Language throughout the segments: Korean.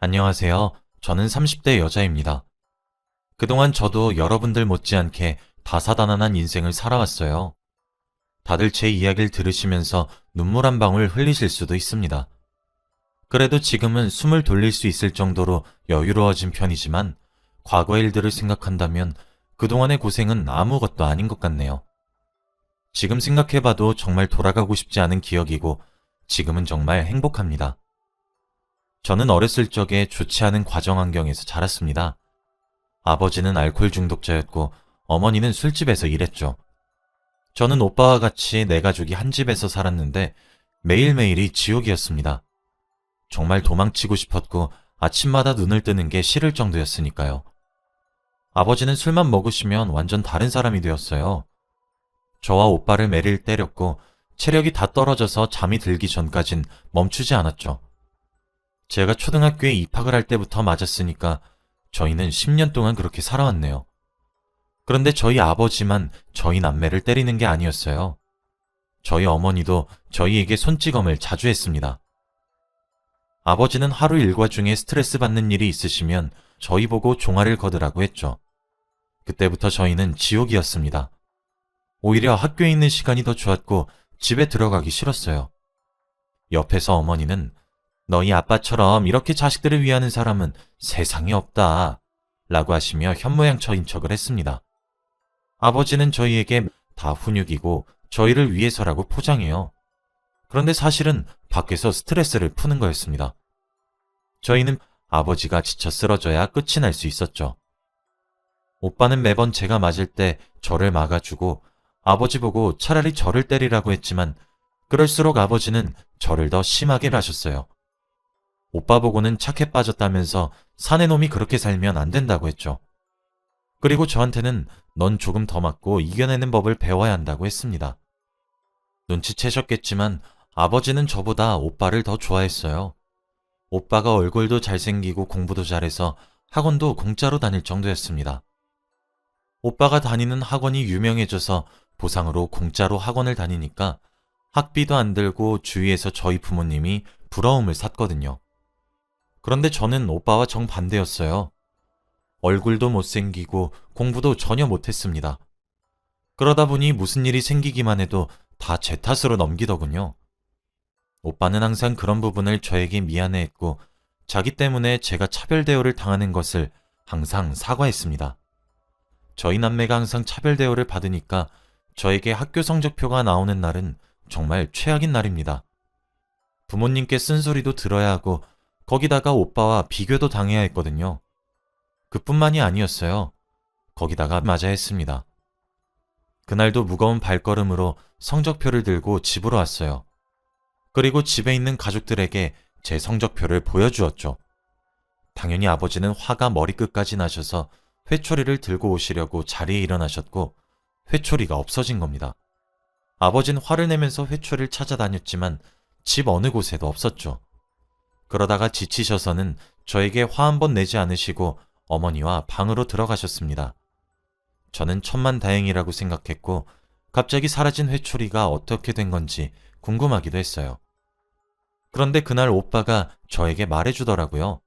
안녕하세요. 저는 30대 여자입니다. 그동안 저도 여러분들 못지않게 다사다난한 인생을 살아왔어요. 다들 제 이야기를 들으시면서 눈물 한 방울 흘리실 수도 있습니다. 그래도 지금은 숨을 돌릴 수 있을 정도로 여유로워진 편이지만 과거의 일들을 생각한다면 그동안의 고생은 아무것도 아닌 것 같네요. 지금 생각해봐도 정말 돌아가고 싶지 않은 기억이고 지금은 정말 행복합니다. 저는 어렸을 적에 좋지 않은 가정 환경에서 자랐습니다. 아버지는 알코올 중독자였고 어머니는 술집에서 일했죠. 저는 오빠와 같이 네 가족이 한 집에서 살았는데 매일매일이 지옥이었습니다. 정말 도망치고 싶었고 아침마다 눈을 뜨는 게 싫을 정도였으니까요. 아버지는 술만 먹으시면 완전 다른 사람이 되었어요. 저와 오빠를 매일 때렸고 체력이 다 떨어져서 잠이 들기 전까진 멈추지 않았죠. 제가 초등학교에 입학을 할 때부터 맞았으니까 저희는 10년 동안 그렇게 살아왔네요. 그런데 저희 아버지만 저희 남매를 때리는 게 아니었어요. 저희 어머니도 저희에게 손찌검을 자주 했습니다. 아버지는 하루 일과 중에 스트레스 받는 일이 있으시면 저희 보고 종아리를 거두라고 했죠. 그때부터 저희는 지옥이었습니다. 오히려 학교에 있는 시간이 더 좋았고 집에 들어가기 싫었어요. 옆에서 어머니는 너희 아빠처럼 이렇게 자식들을 위하는 사람은 세상에 없다 라고 하시며 현모양처인 척을 했습니다. 아버지는 저희에게 다 훈육이고 저희를 위해서라고 포장해요. 그런데 사실은 밖에서 스트레스를 푸는 거였습니다. 저희는 아버지가 지쳐 쓰러져야 끝이 날 수 있었죠. 오빠는 매번 제가 맞을 때 저를 막아주고 아버지 보고 차라리 저를 때리라고 했지만 그럴수록 아버지는 저를 더 심하게 하셨어요. 오빠 보고는 착해 빠졌다면서 사내 놈이 그렇게 살면 안 된다고 했죠. 그리고 저한테는 넌 조금 더 맞고 이겨내는 법을 배워야 한다고 했습니다. 눈치채셨겠지만 아버지는 저보다 오빠를 더 좋아했어요. 오빠가 얼굴도 잘생기고 공부도 잘해서 학원도 공짜로 다닐 정도였습니다. 오빠가 다니는 학원이 유명해져서 보상으로 공짜로 학원을 다니니까 학비도 안 들고 주위에서 저희 부모님이 부러움을 샀거든요. 그런데 저는 오빠와 정반대였어요. 얼굴도 못생기고 공부도 전혀 못했습니다. 그러다 보니 무슨 일이 생기기만 해도 다 제 탓으로 넘기더군요. 오빠는 항상 그런 부분을 저에게 미안해했고 자기 때문에 제가 차별 대우를 당하는 것을 항상 사과했습니다. 저희 남매가 항상 차별 대우를 받으니까 저에게 학교 성적표가 나오는 날은 정말 최악인 날입니다. 부모님께 쓴소리도 들어야 하고 거기다가 오빠와 비교도 당해야 했거든요. 그뿐만이 아니었어요. 거기다가 맞아야 했습니다. 그날도 무거운 발걸음으로 성적표를 들고 집으로 왔어요. 그리고 집에 있는 가족들에게 제 성적표를 보여주었죠. 당연히 아버지는 화가 머리끝까지 나셔서 회초리를 들고 오시려고 자리에 일어나셨고 회초리가 없어진 겁니다. 아버지는 화를 내면서 회초리를 찾아다녔지만 집 어느 곳에도 없었죠. 그러다가 지치셔서는 저에게 화 한 번 내지 않으시고 어머니와 방으로 들어가셨습니다. 저는 천만다행이라고 생각했고 갑자기 사라진 회초리가 어떻게 된 건지 궁금하기도 했어요. 그런데 그날 오빠가 저에게 말해주더라고요.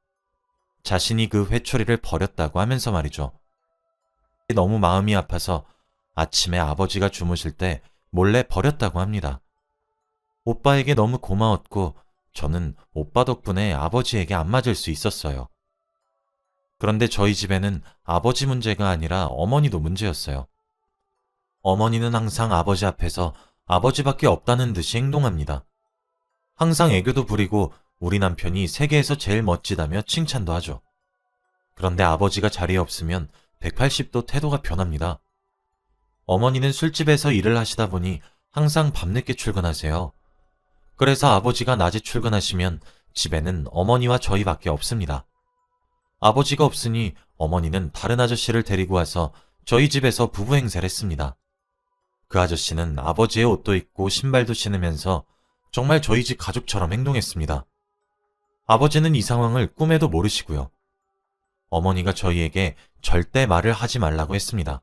자신이 그 회초리를 버렸다고 하면서 말이죠. 너무 마음이 아파서 아침에 아버지가 주무실 때 몰래 버렸다고 합니다. 오빠에게 너무 고마웠고 저는 오빠 덕분에 아버지에게 안 맞을 수 있었어요. 그런데 저희 집에는 아버지 문제가 아니라 어머니도 문제였어요. 어머니는 항상 아버지 앞에서 아버지밖에 없다는 듯이 행동합니다. 항상 애교도 부리고 우리 남편이 세계에서 제일 멋지다며 칭찬도 하죠. 그런데 아버지가 자리에 없으면 180도 태도가 변합니다. 어머니는 술집에서 일을 하시다 보니 항상 밤늦게 출근하세요. 그래서 아버지가 낮에 출근하시면 집에는 어머니와 저희밖에 없습니다. 아버지가 없으니 어머니는 다른 아저씨를 데리고 와서 저희 집에서 부부 행세를 했습니다. 그 아저씨는 아버지의 옷도 입고 신발도 신으면서 정말 저희 집 가족처럼 행동했습니다. 아버지는 이 상황을 꿈에도 모르시고요. 어머니가 저희에게 절대 말을 하지 말라고 했습니다.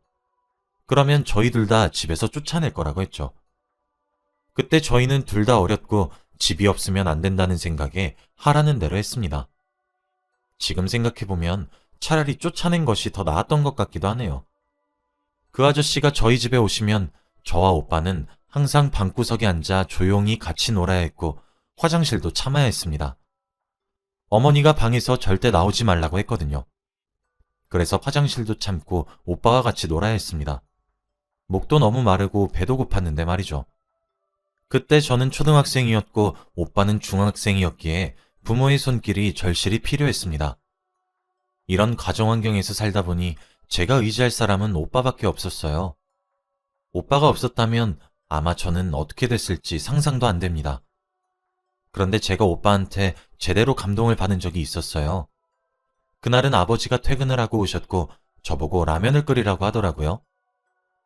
그러면 저희 둘 다 집에서 쫓아낼 거라고 했죠. 그때 저희는 둘 다 어렸고 집이 없으면 안 된다는 생각에 하라는 대로 했습니다. 지금 생각해보면 차라리 쫓아낸 것이 더 나았던 것 같기도 하네요. 그 아저씨가 저희 집에 오시면 저와 오빠는 항상 방구석에 앉아 조용히 같이 놀아야 했고 화장실도 참아야 했습니다. 어머니가 방에서 절대 나오지 말라고 했거든요. 그래서 화장실도 참고 오빠와 같이 놀아야 했습니다. 목도 너무 마르고 배도 고팠는데 말이죠. 그때 저는 초등학생이었고 오빠는 중학생이었기에 부모의 손길이 절실히 필요했습니다. 이런 가정 환경에서 살다 보니 제가 의지할 사람은 오빠밖에 없었어요. 오빠가 없었다면 아마 저는 어떻게 됐을지 상상도 안 됩니다. 그런데 제가 오빠한테 제대로 감동을 받은 적이 있었어요. 그날은 아버지가 퇴근을 하고 오셨고 저보고 라면을 끓이라고 하더라고요.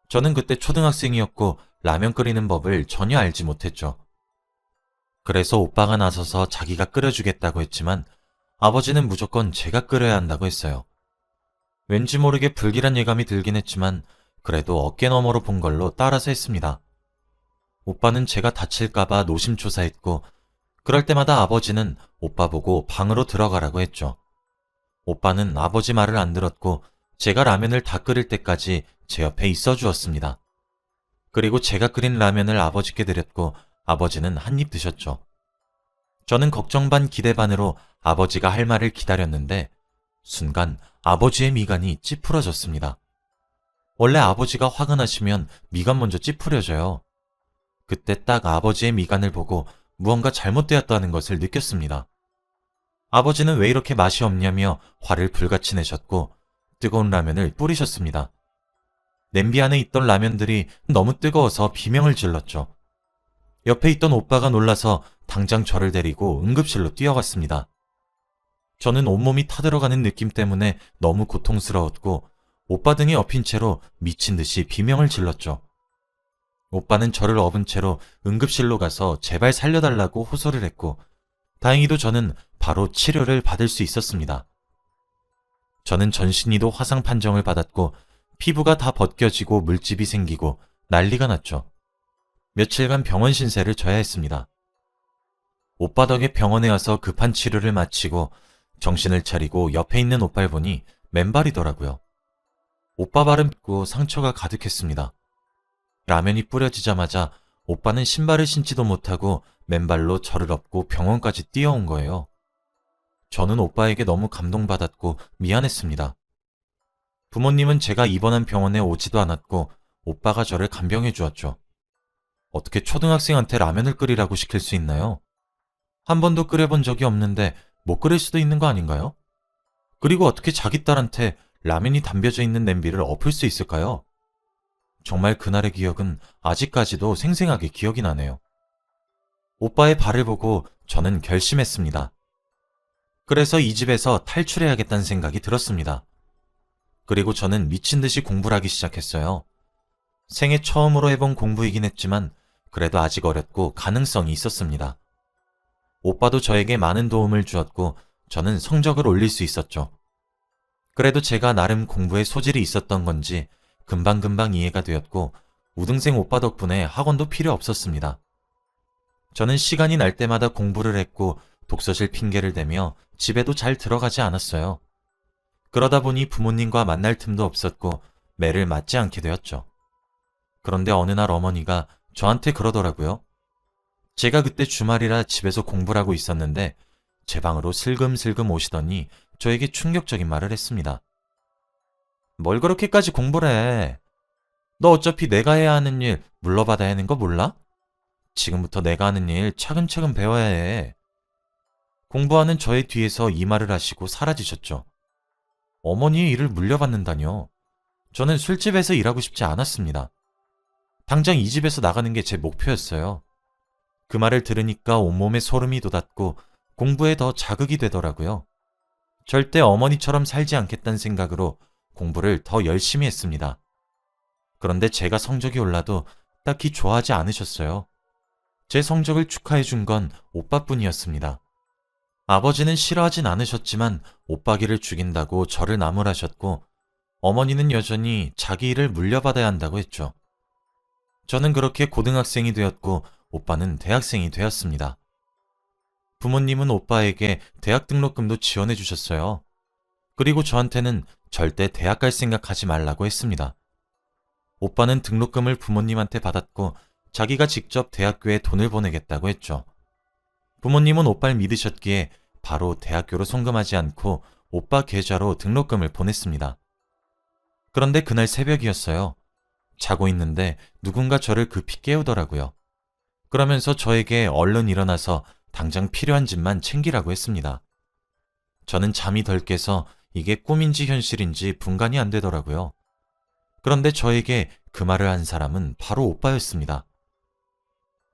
저는 그때 초등학생이었고 라면 끓이는 법을 전혀 알지 못했죠. 그래서 오빠가 나서서 자기가 끓여주겠다고 했지만 아버지는 무조건 제가 끓여야 한다고 했어요. 왠지 모르게 불길한 예감이 들긴 했지만 그래도 어깨너머로 본 걸로 따라서 했습니다. 오빠는 제가 다칠까봐 노심초사했고 그럴 때마다 아버지는 오빠 보고 방으로 들어가라고 했죠. 오빠는 아버지 말을 안 들었고 제가 라면을 다 끓일 때까지 제 옆에 있어 주었습니다. 그리고 제가 끓인 라면을 아버지께 드렸고 아버지는 한 입 드셨죠. 저는 걱정 반 기대 반으로 아버지가 할 말을 기다렸는데 순간 아버지의 미간이 찌푸러졌습니다. 원래 아버지가 화가 나시면 미간 먼저 찌푸려져요. 그때 딱 아버지의 미간을 보고 무언가 잘못되었다는 것을 느꼈습니다. 아버지는 왜 이렇게 맛이 없냐며 화를 불같이 내셨고 뜨거운 라면을 뿌리셨습니다. 냄비 안에 있던 라면들이 너무 뜨거워서 비명을 질렀죠. 옆에 있던 오빠가 놀라서 당장 저를 데리고 응급실로 뛰어갔습니다. 저는 온몸이 타들어가는 느낌 때문에 너무 고통스러웠고 오빠 등에 엎인 채로 미친 듯이 비명을 질렀죠. 오빠는 저를 업은 채로 응급실로 가서 제발 살려달라고 호소를 했고 다행히도 저는 바로 치료를 받을 수 있었습니다. 저는 전신이도 화상 판정을 받았고 피부가 다 벗겨지고 물집이 생기고 난리가 났죠. 며칠간 병원 신세를 져야 했습니다. 오빠 덕에 병원에 와서 급한 치료를 마치고 정신을 차리고 옆에 있는 오빠를 보니 맨발이더라고요. 오빠 발은 붓고 상처가 가득했습니다. 라면이 뿌려지자마자 오빠는 신발을 신지도 못하고 맨발로 저를 업고 병원까지 뛰어온 거예요. 저는 오빠에게 너무 감동받았고 미안했습니다. 부모님은 제가 입원한 병원에 오지도 않았고 오빠가 저를 간병해 주었죠. 어떻게 초등학생한테 라면을 끓이라고 시킬 수 있나요? 한 번도 끓여본 적이 없는데 못 끓일 수도 있는 거 아닌가요? 그리고 어떻게 자기 딸한테 라면이 담겨져 있는 냄비를 엎을 수 있을까요? 정말 그날의 기억은 아직까지도 생생하게 기억이 나네요. 오빠의 발을 보고 저는 결심했습니다. 그래서 이 집에서 탈출해야겠다는 생각이 들었습니다. 그리고 저는 미친 듯이 공부를 하기 시작했어요. 생애 처음으로 해본 공부이긴 했지만 그래도 아직 어렸고 가능성이 있었습니다. 오빠도 저에게 많은 도움을 주었고 저는 성적을 올릴 수 있었죠. 그래도 제가 나름 공부에 소질이 있었던 건지 금방금방 이해가 되었고 우등생 오빠 덕분에 학원도 필요 없었습니다. 저는 시간이 날 때마다 공부를 했고 독서실 핑계를 대며 집에도 잘 들어가지 않았어요. 그러다 보니 부모님과 만날 틈도 없었고 매를 맞지 않게 되었죠. 그런데 어느 날 어머니가 저한테 그러더라고요. 제가 그때 주말이라 집에서 공부를 하고 있었는데 제 방으로 슬금슬금 오시더니 저에게 충격적인 말을 했습니다. 뭘 그렇게까지 공부를 해? 너 어차피 내가 해야 하는 일 물러받아야 하는 거 몰라? 지금부터 내가 하는 일 차근차근 배워야 해. 공부하는 저의 뒤에서 이 말을 하시고 사라지셨죠. 어머니의 일을 물려받는다뇨. 저는 술집에서 일하고 싶지 않았습니다. 당장 이 집에서 나가는 게 제 목표였어요. 그 말을 들으니까 온몸에 소름이 돋았고 공부에 더 자극이 되더라고요. 절대 어머니처럼 살지 않겠다는 생각으로 공부를 더 열심히 했습니다. 그런데 제가 성적이 올라도 딱히 좋아하지 않으셨어요. 제 성적을 축하해 준 건 오빠뿐이었습니다. 아버지는 싫어하진 않으셨지만 오빠기를 죽인다고 저를 나무라셨고 어머니는 여전히 자기 일을 물려받아야 한다고 했죠. 저는 그렇게 고등학생이 되었고 오빠는 대학생이 되었습니다. 부모님은 오빠에게 대학 등록금도 지원해 주셨어요. 그리고 저한테는 절대 대학 갈 생각하지 말라고 했습니다. 오빠는 등록금을 부모님한테 받았고 자기가 직접 대학교에 돈을 보내겠다고 했죠. 부모님은 오빠를 믿으셨기에 바로 대학교로 송금하지 않고 오빠 계좌로 등록금을 보냈습니다. 그런데 그날 새벽이었어요. 자고 있는데 누군가 저를 급히 깨우더라고요. 그러면서 저에게 얼른 일어나서 당장 필요한 집만 챙기라고 했습니다. 저는 잠이 덜 깨서 이게 꿈인지 현실인지 분간이 안 되더라고요. 그런데 저에게 그 말을 한 사람은 바로 오빠였습니다.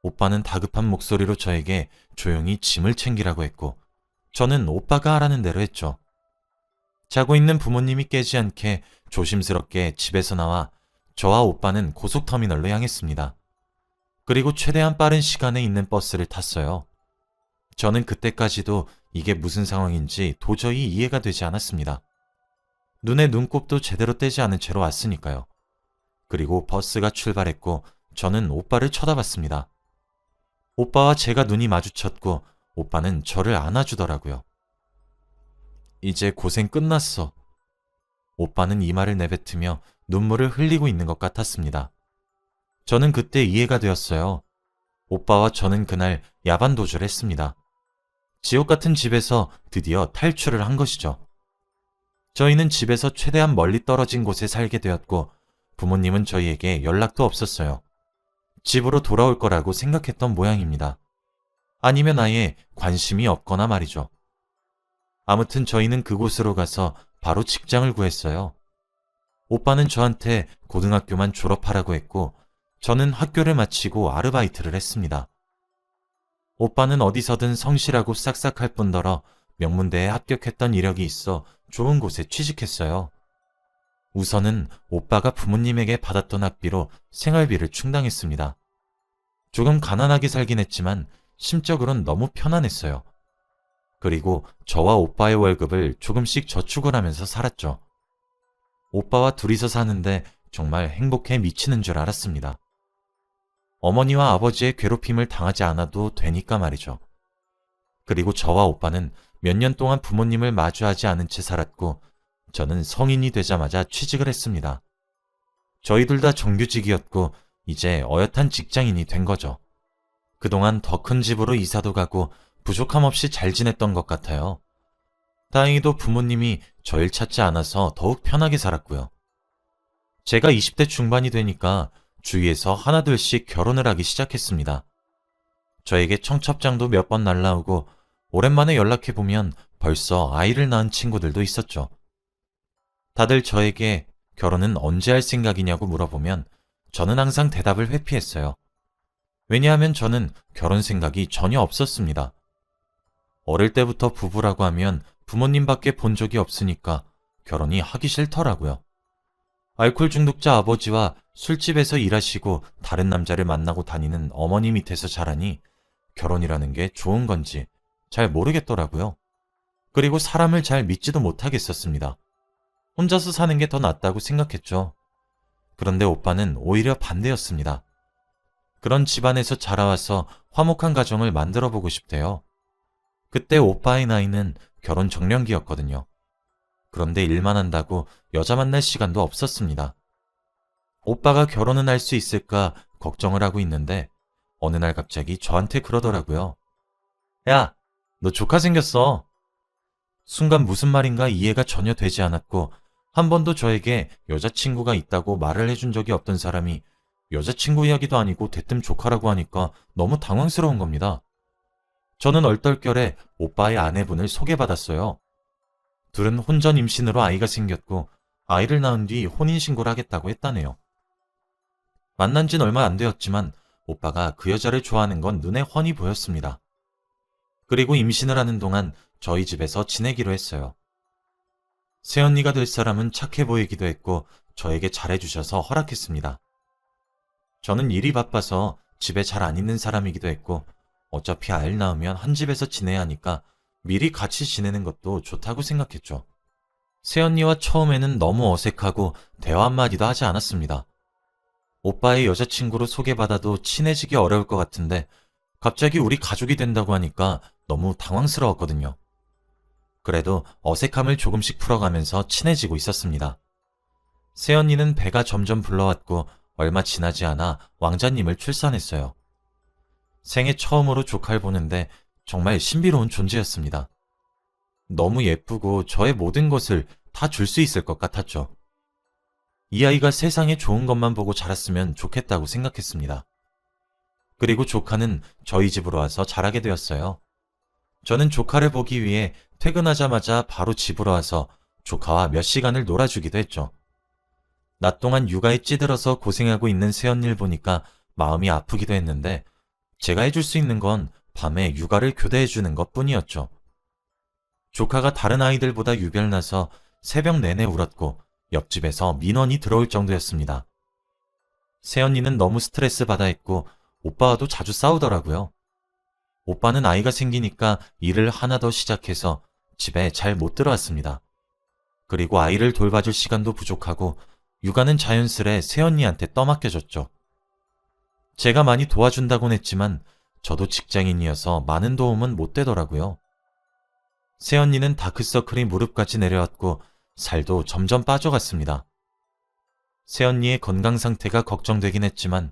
오빠는 다급한 목소리로 저에게 조용히 짐을 챙기라고 했고, 저는 오빠가 하라는 대로 했죠. 자고 있는 부모님이 깨지 않게 조심스럽게 집에서 나와 저와 오빠는 고속터미널로 향했습니다. 그리고 최대한 빠른 시간에 있는 버스를 탔어요. 저는 그때까지도 이게 무슨 상황인지 도저히 이해가 되지 않았습니다. 눈에 눈곱도 제대로 떼지 않은 채로 왔으니까요. 그리고 버스가 출발했고 저는 오빠를 쳐다봤습니다. 오빠와 제가 눈이 마주쳤고 오빠는 저를 안아주더라고요. 이제 고생 끝났어. 오빠는 이 말을 내뱉으며 눈물을 흘리고 있는 것 같았습니다. 저는 그때 이해가 되었어요. 오빠와 저는 그날 야반도주를 했습니다. 지옥 같은 집에서 드디어 탈출을 한 것이죠. 저희는 집에서 최대한 멀리 떨어진 곳에 살게 되었고 부모님은 저희에게 연락도 없었어요. 집으로 돌아올 거라고 생각했던 모양입니다. 아니면 아예 관심이 없거나 말이죠. 아무튼 저희는 그곳으로 가서 바로 직장을 구했어요. 오빠는 저한테 고등학교만 졸업하라고 했고 저는 학교를 마치고 아르바이트를 했습니다. 오빠는 어디서든 성실하고 싹싹할 뿐더러 명문대에 합격했던 이력이 있어 좋은 곳에 취직했어요. 우선은 오빠가 부모님에게 받았던 학비로 생활비를 충당했습니다. 조금 가난하게 살긴 했지만 심적으론 너무 편안했어요. 그리고 저와 오빠의 월급을 조금씩 저축을 하면서 살았죠. 오빠와 둘이서 사는데 정말 행복해 미치는 줄 알았습니다. 어머니와 아버지의 괴롭힘을 당하지 않아도 되니까 말이죠. 그리고 저와 오빠는 몇 년 동안 부모님을 마주하지 않은 채 살았고 저는 성인이 되자마자 취직을 했습니다. 저희 둘 다 정규직이었고 이제 어엿한 직장인이 된 거죠. 그동안 더 큰 집으로 이사도 가고 부족함 없이 잘 지냈던 것 같아요. 다행히도 부모님이 저를 찾지 않아서 더욱 편하게 살았고요. 제가 20대 중반이 되니까 주위에서 하나둘씩 결혼을 하기 시작했습니다. 저에게 청첩장도 몇 번 날라오고 오랜만에 연락해보면 벌써 아이를 낳은 친구들도 있었죠. 다들 저에게 결혼은 언제 할 생각이냐고 물어보면 저는 항상 대답을 회피했어요. 왜냐하면 저는 결혼 생각이 전혀 없었습니다. 어릴 때부터 부부라고 하면 부모님밖에 본 적이 없으니까 결혼이 하기 싫더라고요. 알코올 중독자 아버지와 술집에서 일하시고 다른 남자를 만나고 다니는 어머니 밑에서 자라니 결혼이라는 게 좋은 건지 잘 모르겠더라고요. 그리고 사람을 잘 믿지도 못하겠었습니다. 혼자서 사는 게 더 낫다고 생각했죠. 그런데 오빠는 오히려 반대였습니다. 그런 집안에서 자라와서 화목한 가정을 만들어 보고 싶대요. 그때 오빠의 나이는 결혼 정년기였거든요. 그런데 일만 한다고 여자 만날 시간도 없었습니다. 오빠가 결혼은 할 수 있을까 걱정을 하고 있는데 어느 날 갑자기 저한테 그러더라고요. 야, 너 조카 생겼어. 순간 무슨 말인가 이해가 전혀 되지 않았고 한 번도 저에게 여자친구가 있다고 말을 해준 적이 없던 사람이 여자친구 이야기도 아니고 대뜸 조카라고 하니까 너무 당황스러운 겁니다. 저는 얼떨결에 오빠의 아내분을 소개받았어요. 둘은 혼전 임신으로 아이가 생겼고 아이를 낳은 뒤 혼인신고를 하겠다고 했다네요. 만난 지는 얼마 안 되었지만 오빠가 그 여자를 좋아하는 건 눈에 훤히 보였습니다. 그리고 임신을 하는 동안 저희 집에서 지내기로 했어요. 새언니가 될 사람은 착해 보이기도 했고 저에게 잘해주셔서 허락했습니다. 저는 일이 바빠서 집에 잘 안 있는 사람이기도 했고 어차피 아이를 낳으면 한 집에서 지내야 하니까 미리 같이 지내는 것도 좋다고 생각했죠. 새언니와 처음에는 너무 어색하고 대화 한마디도 하지 않았습니다. 오빠의 여자친구로 소개받아도 친해지기 어려울 것 같은데 갑자기 우리 가족이 된다고 하니까 너무 당황스러웠거든요. 그래도 어색함을 조금씩 풀어가면서 친해지고 있었습니다. 새언니는 배가 점점 불러왔고 얼마 지나지 않아 왕자님을 출산했어요. 생애 처음으로 조카를 보는데 정말 신비로운 존재였습니다. 너무 예쁘고 저의 모든 것을 다 줄 수 있을 것 같았죠. 이 아이가 세상에 좋은 것만 보고 자랐으면 좋겠다고 생각했습니다. 그리고 조카는 저희 집으로 와서 자라게 되었어요. 저는 조카를 보기 위해 퇴근하자마자 바로 집으로 와서 조카와 몇 시간을 놀아주기도 했죠. 낮 동안 육아에 찌들어서 고생하고 있는 새언니를 보니까 마음이 아프기도 했는데 제가 해줄 수 있는 건 밤에 육아를 교대해주는 것 뿐이었죠. 조카가 다른 아이들보다 유별나서 새벽 내내 울었고 옆집에서 민원이 들어올 정도였습니다. 새언니는 너무 스트레스 받아 했고 오빠와도 자주 싸우더라고요. 오빠는 아이가 생기니까 일을 하나 더 시작해서 집에 잘 못 들어왔습니다. 그리고 아이를 돌봐줄 시간도 부족하고 육아는 자연스레 새언니한테 떠맡겨졌죠. 제가 많이 도와준다곤 했지만 저도 직장인이어서 많은 도움은 못 되더라고요. 새언니는 다크서클이 무릎까지 내려왔고 살도 점점 빠져갔습니다. 새언니의 건강 상태가 걱정되긴 했지만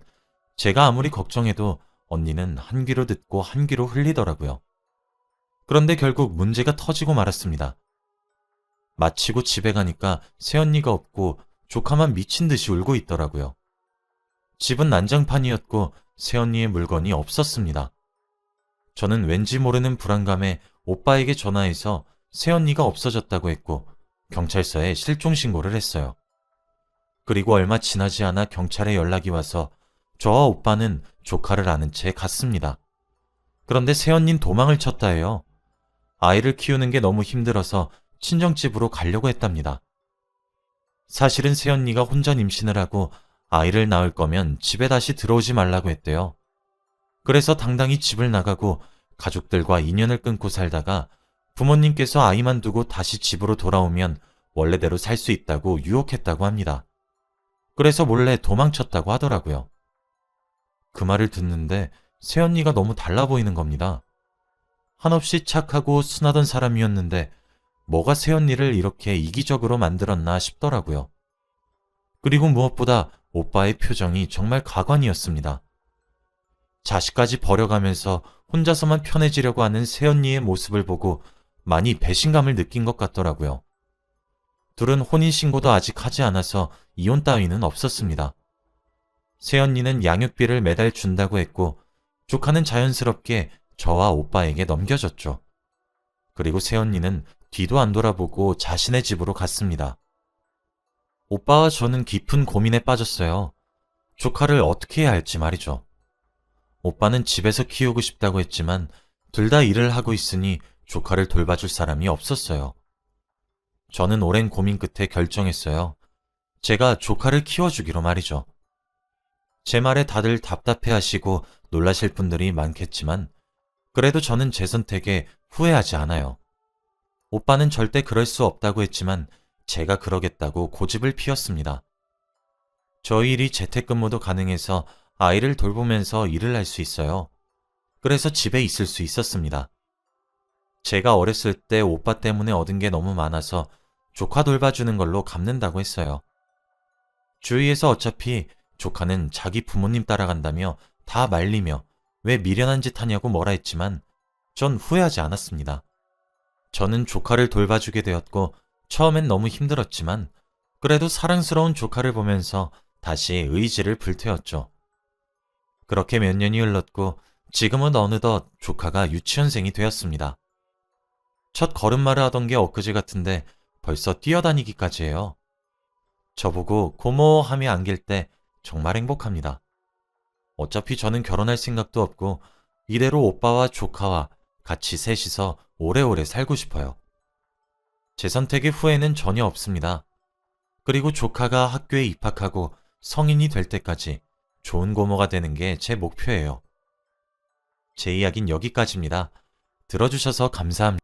제가 아무리 걱정해도 언니는 한 귀로 듣고 한 귀로 흘리더라고요. 그런데 결국 문제가 터지고 말았습니다. 마치고 집에 가니까 새언니가 없고 조카만 미친 듯이 울고 있더라고요. 집은 난장판이었고 새언니의 물건이 없었습니다. 저는 왠지 모르는 불안감에 오빠에게 전화해서 새언니가 없어졌다고 했고 경찰서에 실종 신고를 했어요. 그리고 얼마 지나지 않아 경찰에 연락이 와서 저와 오빠는 조카를 아는 채 갔습니다. 그런데 새언니는 도망을 쳤다 해요. 아이를 키우는 게 너무 힘들어서 친정집으로 가려고 했답니다. 사실은 새언니가 혼전 임신을 하고 아이를 낳을 거면 집에 다시 들어오지 말라고 했대요. 그래서 당당히 집을 나가고 가족들과 인연을 끊고 살다가 부모님께서 아이만 두고 다시 집으로 돌아오면 원래대로 살 수 있다고 유혹했다고 합니다. 그래서 몰래 도망쳤다고 하더라고요. 그 말을 듣는데 새언니가 너무 달라 보이는 겁니다. 한없이 착하고 순하던 사람이었는데 뭐가 새언니를 이렇게 이기적으로 만들었나 싶더라고요. 그리고 무엇보다 오빠의 표정이 정말 가관이었습니다. 자식까지 버려가면서 혼자서만 편해지려고 하는 새언니의 모습을 보고 많이 배신감을 느낀 것 같더라고요. 둘은 혼인신고도 아직 하지 않아서 이혼 따위는 없었습니다. 새언니는 양육비를 매달 준다고 했고 조카는 자연스럽게 저와 오빠에게 넘겨졌죠. 그리고 새언니는 뒤도 안 돌아보고 자신의 집으로 갔습니다. 오빠와 저는 깊은 고민에 빠졌어요. 조카를 어떻게 해야 할지 말이죠. 오빠는 집에서 키우고 싶다고 했지만 둘 다 일을 하고 있으니 조카를 돌봐줄 사람이 없었어요. 저는 오랜 고민 끝에 결정했어요. 제가 조카를 키워주기로 말이죠. 제 말에 다들 답답해하시고 놀라실 분들이 많겠지만 그래도 저는 제 선택에 후회하지 않아요. 오빠는 절대 그럴 수 없다고 했지만 제가 그러겠다고 고집을 피웠습니다. 저희 일이 재택근무도 가능해서 아이를 돌보면서 일을 할 수 있어요. 그래서 집에 있을 수 있었습니다. 제가 어렸을 때 오빠 때문에 얻은 게 너무 많아서 조카 돌봐주는 걸로 갚는다고 했어요. 주위에서 어차피 조카는 자기 부모님 따라간다며 다 말리며 왜 미련한 짓 하냐고 뭐라 했지만 전 후회하지 않았습니다. 저는 조카를 돌봐주게 되었고 처음엔 너무 힘들었지만 그래도 사랑스러운 조카를 보면서 다시 의지를 불태웠죠. 그렇게 몇 년이 흘렀고 지금은 어느덧 조카가 유치원생이 되었습니다. 첫 걸음마를 하던 게 엊그제 같은데 벌써 뛰어다니기까지 해요. 저보고 고모 하며 안길 때 정말 행복합니다. 어차피 저는 결혼할 생각도 없고 이대로 오빠와 조카와 같이 셋이서 오래오래 살고 싶어요. 제 선택의 후회는 전혀 없습니다. 그리고 조카가 학교에 입학하고 성인이 될 때까지 좋은 고모가 되는 게 제 목표예요. 제 이야기는 여기까지입니다. 들어주셔서 감사합니다.